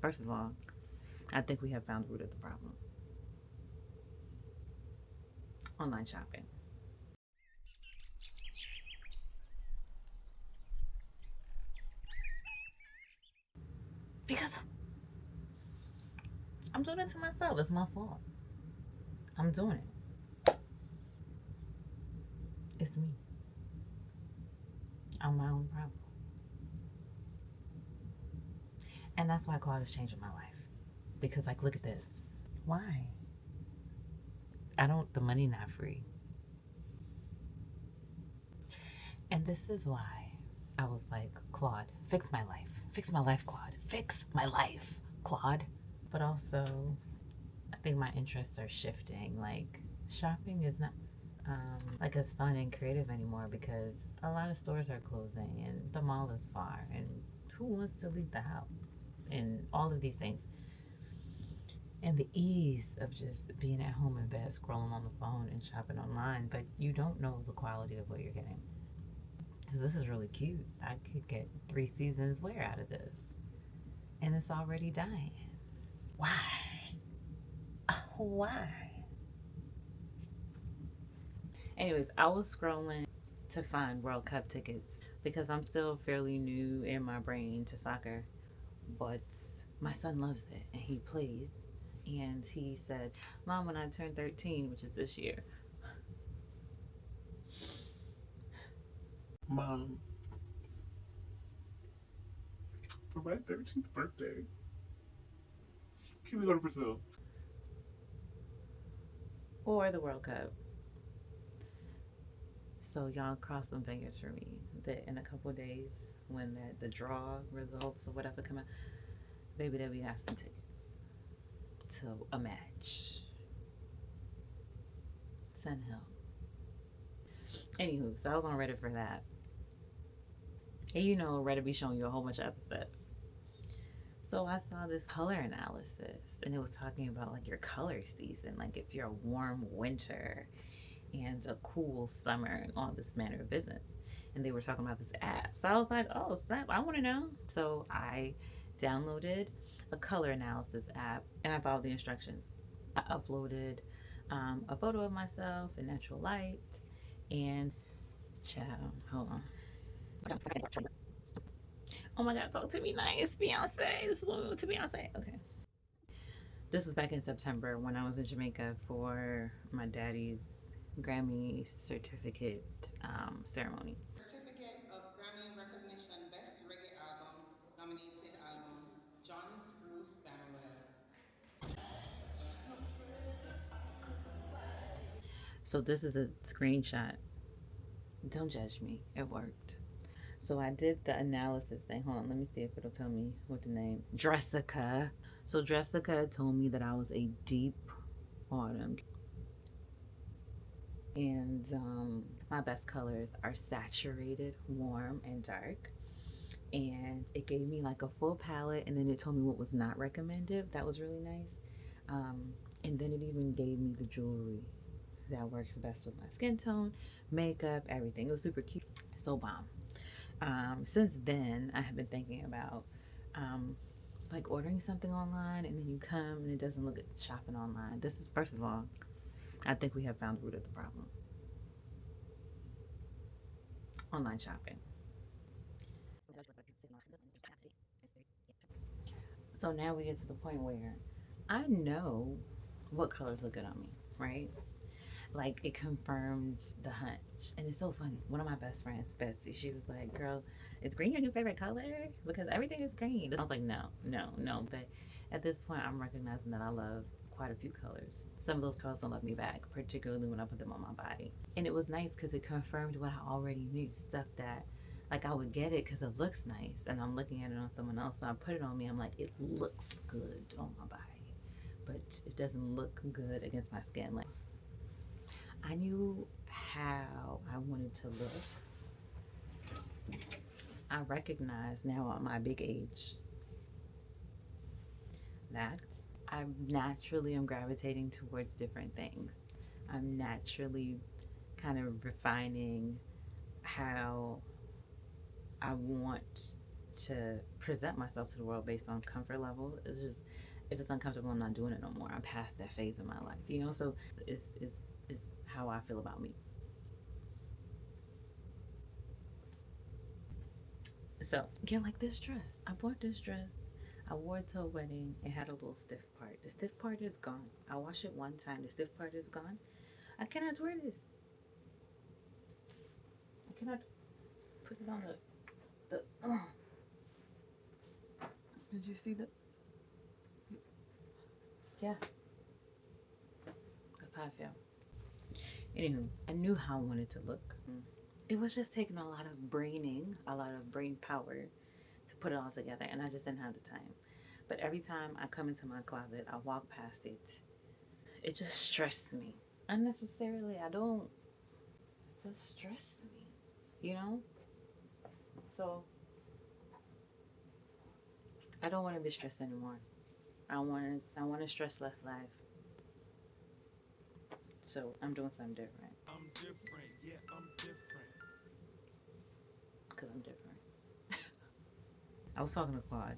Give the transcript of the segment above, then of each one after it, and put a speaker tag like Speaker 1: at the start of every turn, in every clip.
Speaker 1: first of all, I think we have found the root of the problem. Online shopping. Because I'm doing it to myself. It's my fault. I'm doing it. It's me. I'm my own problem. And that's why Claude is changing my life. Because, like, look at this. Why? the money not free. And this is why I was like, Claude, fix my life. Fix my life, Claude. Fix my life, Claude. But also, I think my interests are shifting. Like, shopping is not like as fun and creative anymore because a lot of stores are closing and the mall is far and who wants to leave the house and all of these things. And the ease of just being at home in bed, scrolling on the phone and shopping online, but you don't know the quality of what you're getting. Because this is really cute. I could get 3 seasons wear out of this. And it's already dying. Why? Why? Anyways, I was scrolling to find World Cup tickets because I'm still fairly new in my brain to soccer. But my son loves it and he plays. And he said, Mom, when I turn 13, which is this year.
Speaker 2: Mom, for my 13th birthday, can we go to Brazil?
Speaker 1: Or the World Cup. So y'all cross some fingers for me that in a couple of days, when the draw results or whatever come out, baby, that we got some tickets to a match. Sun Hill. Anywho, so I was on Reddit for that. And you know, Reddit be showing you a whole bunch of other stuff. So I saw this color analysis and it was talking about like your color season, like if you're a warm winter and a cool summer and all this manner of business. And they were talking about this app. So I was like, oh, snap, I want to know. So I downloaded a color analysis app and I followed the instructions. I uploaded a photo of myself in natural light and, child, hold on. Oh my God, talk to me nice, Beyonce. This is when we went to Beyonce. Okay. This was back in September when I was in Jamaica for my daddy's Grammy certificate ceremony.
Speaker 3: Certificate of Grammy Recognition Best Reggae Album, nominated album, John Screw Samuel.
Speaker 1: So this is a screenshot. Don't judge me. It worked. So I did the analysis thing. Hold on, let me see if it'll tell me what the name. Dressica. So Dressica told me that I was a deep autumn. And my best colors are saturated, warm, and dark. And it gave me like a full palette, and then it told me what was not recommended. That was really nice. Um, and then it even gave me the jewelry that works best with my skin tone, makeup, everything. It was super cute. So bomb. Since then, I have been thinking about like ordering something online and then you come and it doesn't look at shopping online. This is, first of all, I think we have found the root of the problem. Online shopping. So now we get to the point where I know what colors look good on me, right? Like it confirmed the hunch. And it's so funny. One of my best friends, Betsy, she was like, Girl, is green your new favorite color? Because everything is green. I was like, No, no, no. But at this point, I'm recognizing that I love quite a few colors. Some of those colors don't love me back, particularly when I put them on my body. And it was nice because it confirmed what I already knew, stuff that like I would get it because it looks nice and I'm looking at it on someone else. So I put it on me, I'm like, it looks good on my body, but it doesn't look good against my skin. Like I knew how I wanted to look. I recognize now at my big age that I naturally am gravitating towards different things. I'm naturally kind of refining how I want to present myself to the world based on comfort level. It's just, if it's uncomfortable, I'm not doing it no more. I'm past that phase in my life, you know. So it's how I feel about me. So again, like this dress, I bought this dress. I wore it to a wedding. It had a little stiff part. The stiff part is gone. I washed it one time. The stiff part is gone. I cannot wear this. I cannot put it on the. Did you see the? Yeah, that's how I feel. Anywho, I knew how I wanted to look. It was just taking a lot of braining, a lot of brain power to put it all together, and I just didn't have the time. But every time I come into my closet, I walk past it. It just stresses me unnecessarily. I don't. It just stresses me, you know. So I don't want to be stressed anymore. I want to. I want a stress less life. So I'm doing something different. I'm different. Yeah, I'm different. Cause I'm different. I was talking to Claude.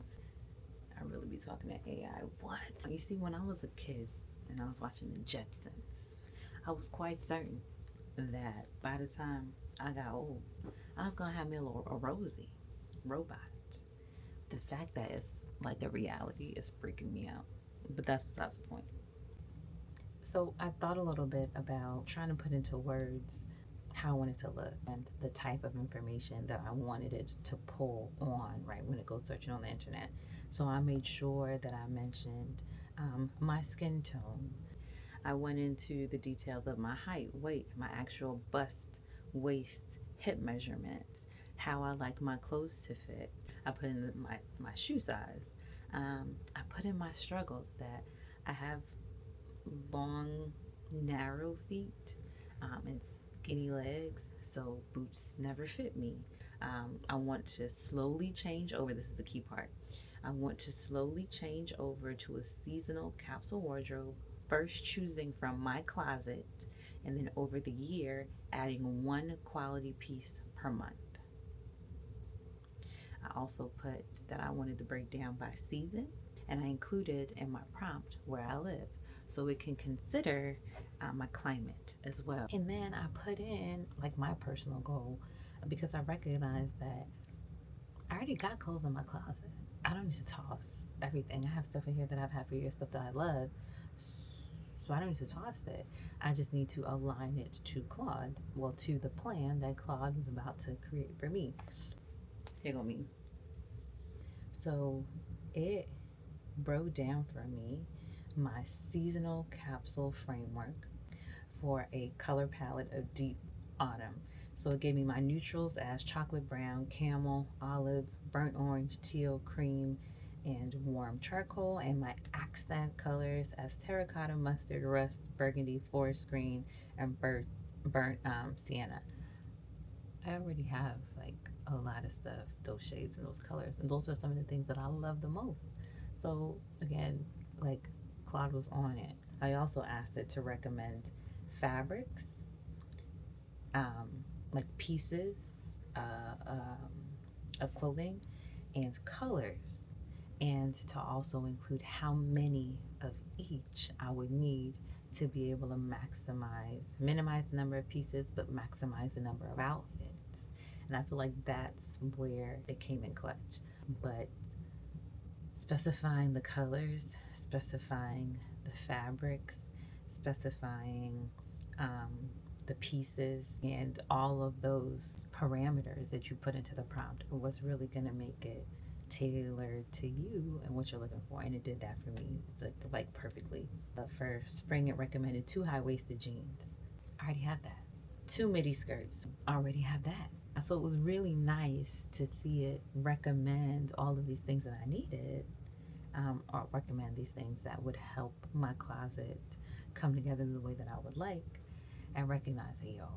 Speaker 1: I really be talking to AI. What? You see, when I was a kid and I was watching the Jetsons, I was quite certain that by the time I got old, I was gonna have me a Rosie robot. The fact that it's like a reality is freaking me out. But that's besides the point. So I thought a little bit about trying to put into words how I wanted to look and the type of information that I wanted it to pull on, right, when it goes searching on the internet. So I made sure that I mentioned my skin tone. I went into the details of my height, weight, my actual bust, waist, hip measurements, how I like my clothes to fit. I put in my shoe size. I put in my struggles that I have long, narrow feet and skinny legs, so boots never fit me. I want to slowly change over. This is the key part. I want to slowly change over to a seasonal capsule wardrobe, first choosing from my closet, and then over the year, adding one quality piece per month. I also put that I wanted to break down by season, and I included in my prompt where I live so it can consider my climate as well. And then I put in like my personal goal because I recognize that I already got clothes in my closet. I don't need to toss everything. I have stuff in here that I've had for years, stuff that I love. So I don't need to toss it. I just need to align it to Claude, well, to the plan that Claude was about to create for me. Here go me. So it broke down for me my seasonal capsule framework for a color palette of deep autumn. So it gave me my neutrals as chocolate brown, camel, olive, burnt orange, teal, cream, and warm charcoal, and my accent colors as terracotta, mustard, rust, burgundy, forest green, and burnt sienna. I already have like a lot of stuff, those shades and those colors, and those are some of the things that I love the most. So again, like Claude was on it. I also asked it to recommend fabrics, um, like pieces of clothing, and colors, and to also include how many of each I would need to be able to minimize the number of pieces, but maximize the number of outfits. And I feel like that's where it came in clutch. But specifying the colors, specifying the fabrics, specifying um, the pieces, and all of those parameters that you put into the prompt are what's really going to make it tailored to you and what you're looking for. And it did that for me like perfectly. For spring, it recommended 2 high-waisted jeans. I already have that. 2 midi skirts. I already have that. So it was really nice to see it recommend all of these things that I needed, or recommend these things that would help my closet come together the way that I would like, and recognize, hey, yo,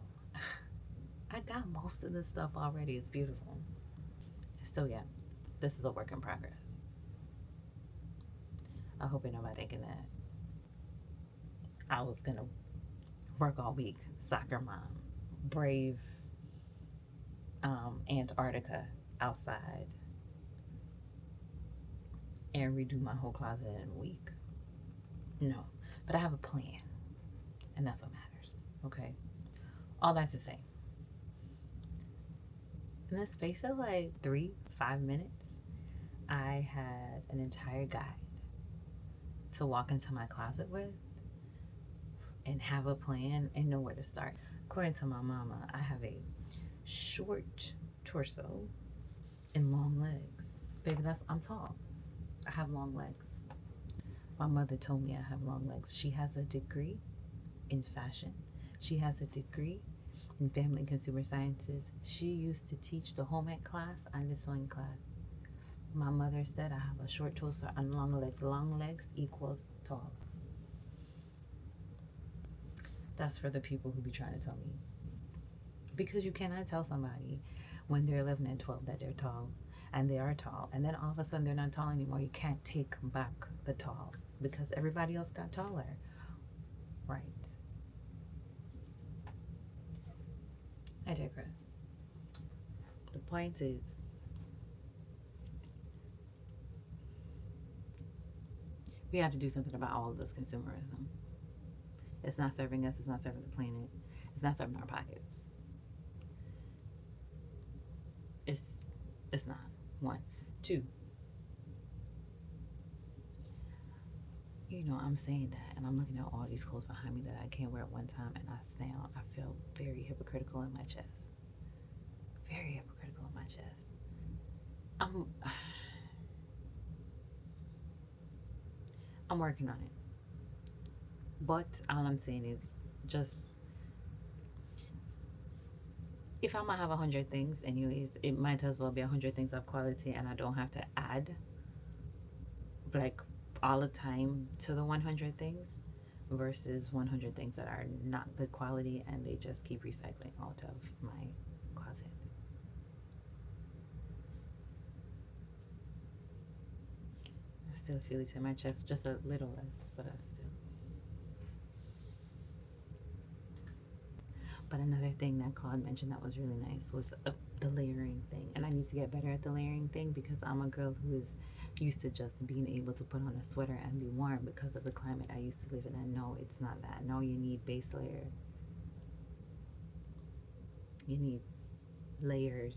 Speaker 1: I got most of this stuff already. It's beautiful. So yeah, this is a work in progress. I hope you're not thinking that I was gonna work all week, soccer mom, brave Antarctica outside, and redo my whole closet in a week. No, but I have a plan, and that's what matters. Okay, all that's to say, in the space of like 3-5 minutes, I had an entire guide to walk into my closet with and have a plan and know where to start. According to my mama, I have a short torso and long legs. Baby, I'm tall. I have long legs. My mother told me I have long legs. She has a degree in fashion. She has a degree in family and consumer sciences. She used to teach the home ec class and the sewing class. My mother said I have a short torso and long legs. Long legs equals tall. That's for the people who be trying to tell me. Because you cannot tell somebody when they're 11 and 12 that they're tall, and they are tall, and then all of a sudden they're not tall anymore. You can't take back the tall because everybody else got taller. Right. I digress. The point is, we have to do something about all of this consumerism. It's not serving us, it's not serving the planet, it's not serving our pockets. It's not. One. Two. I'm saying that, and I'm looking at all these clothes behind me that I can't wear at one time, and I feel very hypocritical in my chest. Very hypocritical in my chest. I'm working on it. But all I'm saying is just, if I'm gonna have 100 things anyways, it might as well be 100 things of quality, and I don't have to add like all the time to the 100 things versus 100 things that are not good quality and they just keep recycling out of my closet. I still feel it in my chest, just a little less, but I still. But another thing that Claude mentioned that was really nice was the layering thing. And I need to get better at the layering thing because I'm a girl who is used to just being able to put on a sweater and be warm because of the climate I used to live in. And no, it's not that. No, you need base layer. You need layers.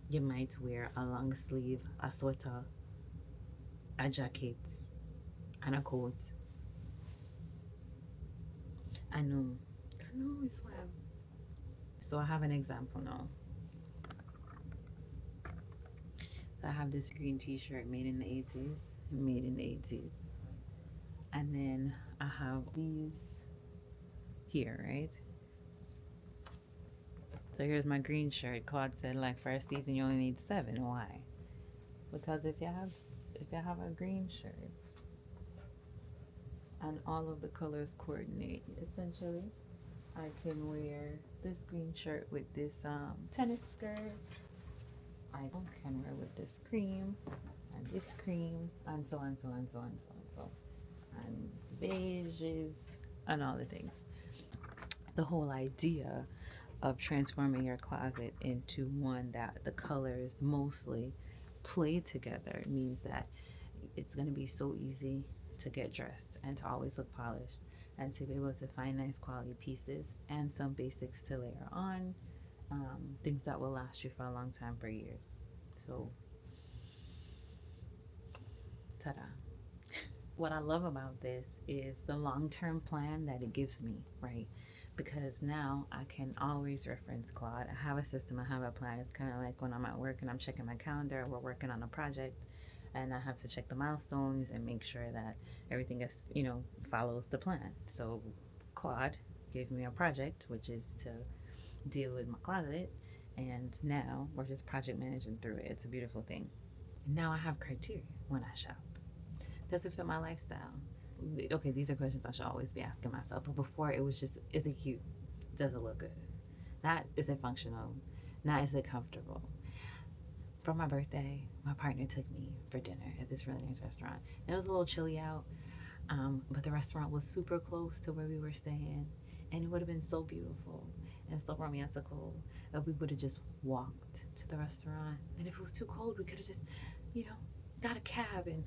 Speaker 1: You might wear a long sleeve, a sweater, a jacket, and a coat. I know it's what So I have an example now. I have this green t-shirt made in the 80s. And then I have these here, right? So here's my green shirt. Claude said, like, for a season you only need 7. Why? Because if you have a green shirt and all of the colors coordinate, essentially, I can wear this green shirt with this tennis skirt. I can wear with this cream and this cream and so on, and beiges and all the things. The whole idea of transforming your closet into one that the colors mostly play together means that it's going to be so easy to get dressed and to always look polished and to be able to find nice quality pieces and some basics to layer on, things that will last you for a long time, for years. So, ta-da. What I love about this is the long-term plan that it gives me, right? Because now I can always reference Claude. I have a system, I have a plan. It's kind of like when I'm at work and I'm checking my calendar, we're working on a project, and I have to check the milestones and make sure that everything is, follows the plan. So Claude gave me a project, which is to deal with my closet, and now we're just project managing through it. It's a beautiful thing. Now I have criteria when I shop. Does it fit my lifestyle? Okay, these are questions I should always be asking myself. But before, it was just, is it cute? Does it look good? Not, is it functional? Not, is it comfortable? For my birthday, my partner took me for dinner at this really nice restaurant. It was a little chilly out, but the restaurant was super close to where we were staying. And it would have been so beautiful and so romantical if we would have just walked to the restaurant. And if it was too cold, we could have just you know, got a cab and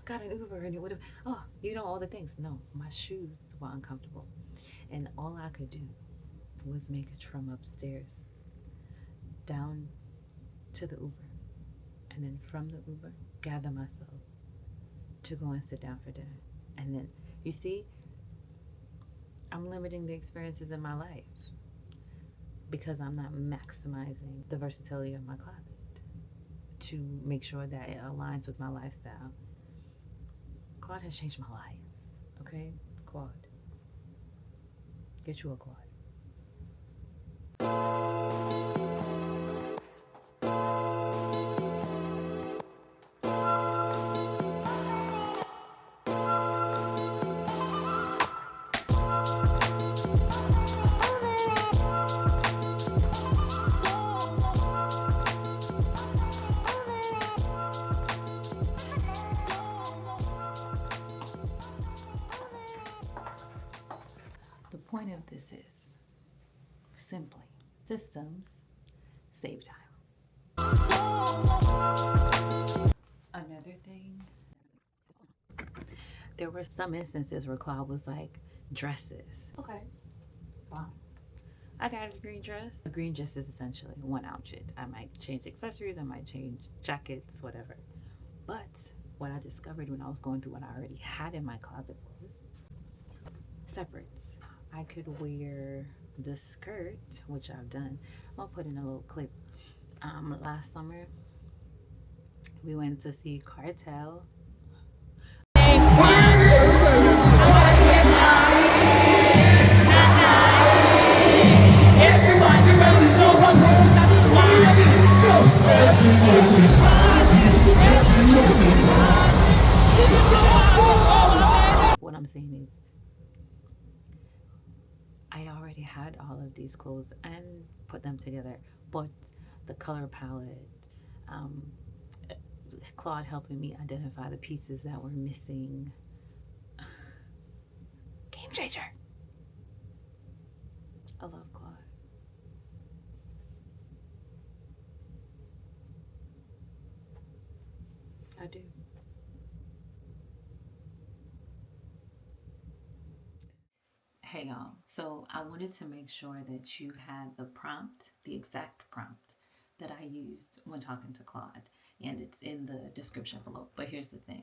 Speaker 1: got an Uber and it would have, all the things. No, my shoes were uncomfortable. And all I could do was make it from upstairs down to the Uber. And then from the Uber, gather myself to go and sit down for dinner. And then, you see, I'm limiting the experiences in my life because I'm not maximizing the versatility of my closet to make sure that it aligns with my lifestyle. Claude has changed my life. Okay? Claude. Get you a Claude. The point of this is simply systems save time. Another thing, there were some instances where Claude was like, dresses. Okay, fine. I got a green dress. A green dress is essentially one outfit. I might change accessories, I might change jackets, whatever. But what I discovered when I was going through what I already had in my closet was separates. I could wear the skirt, which I've done. I'll put in a little clip. Last summer, we went to see Cartel. What I'm saying is, I already had all of these clothes and put them together, but the color palette, um, Claude helping me identify the pieces that were missing. Game changer. I love Claude. I do. Hey y'all, so I wanted to make sure that you had the prompt, the exact prompt that I used when talking to Claude, and it's in the description below. But here's the thing.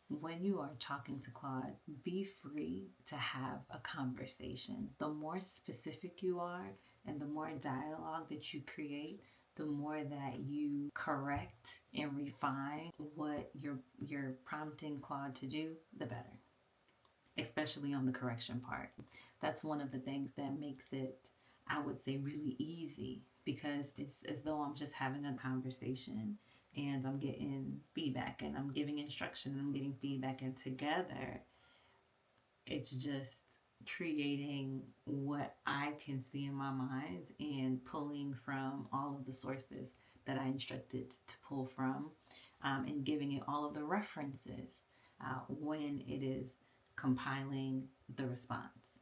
Speaker 1: When you are talking to Claude, be free to have a conversation. The more specific you are and the more dialogue that you create, the more that you correct and refine what you're prompting Claude to do, the better. Especially on the correction part. That's one of the things that makes it, I would say, really easy because it's as though I'm just having a conversation and I'm getting feedback and I'm giving instruction and I'm getting feedback, and together it's just creating what I can see in my mind and pulling from all of the sources that I instructed to pull from, and giving it all of the references when it is compiling the response.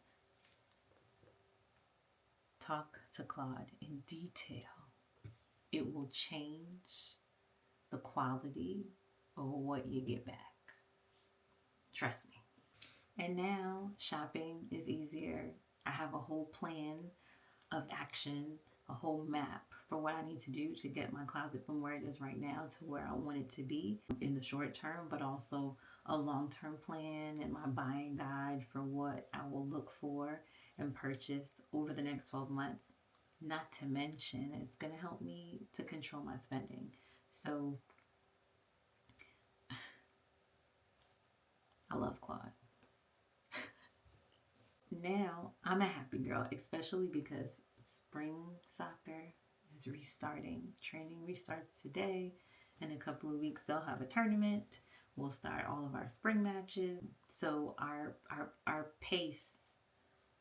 Speaker 1: Talk to Claude in detail. It will change the quality of what you get back. Trust me. And now shopping is easier. I have a whole plan of action, a whole map for what I need to do to get my closet from where it is right now to where I want it to be in the short term, but also a long-term plan and my buying guide for what I will look for and purchase over the next 12 months. Not to mention, it's going to help me to control my spending. So I love Claude. Now I'm a happy girl, especially because spring soccer is restarting. Training restarts today. In a couple of weeks, they'll have a tournament. We'll start all of our spring matches. So our pace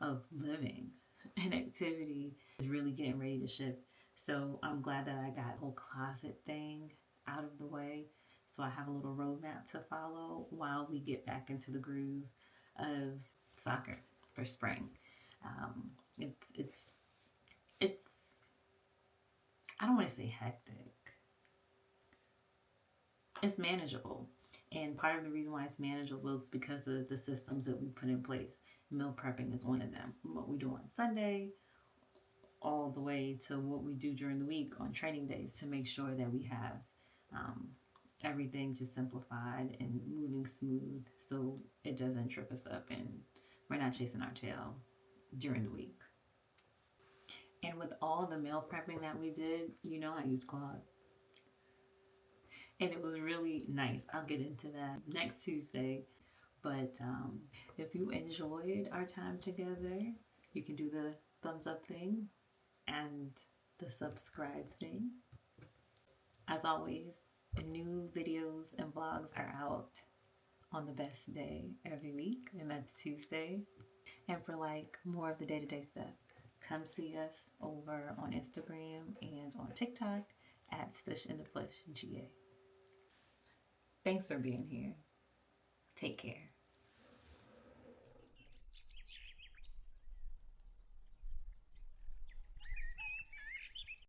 Speaker 1: of living and activity is really getting ready to shift. So I'm glad that I got the whole closet thing out of the way. So I have a little roadmap to follow while we get back into the groove of soccer for spring. It's I don't want to say hectic, it's manageable. And part of the reason why it's manageable is because of the systems that we put in place. Meal prepping is one of them. What we do on Sunday, all the way to what we do during the week on training days to make sure that we have um, everything just simplified and moving smooth so it doesn't trip us up and we're not chasing our tail during the week. And with all the meal prepping that we did, I used Claude. And it was really nice. I'll get into that next Tuesday. But if you enjoyed our time together, you can do the thumbs up thing and the subscribe thing. As always, new videos and vlogs are out on the best day every week, and that's Tuesday. And for more of the day-to-day stuff, come see us over on Instagram and on TikTok at Stush in the Flesh GA. Thanks for being here. Take care.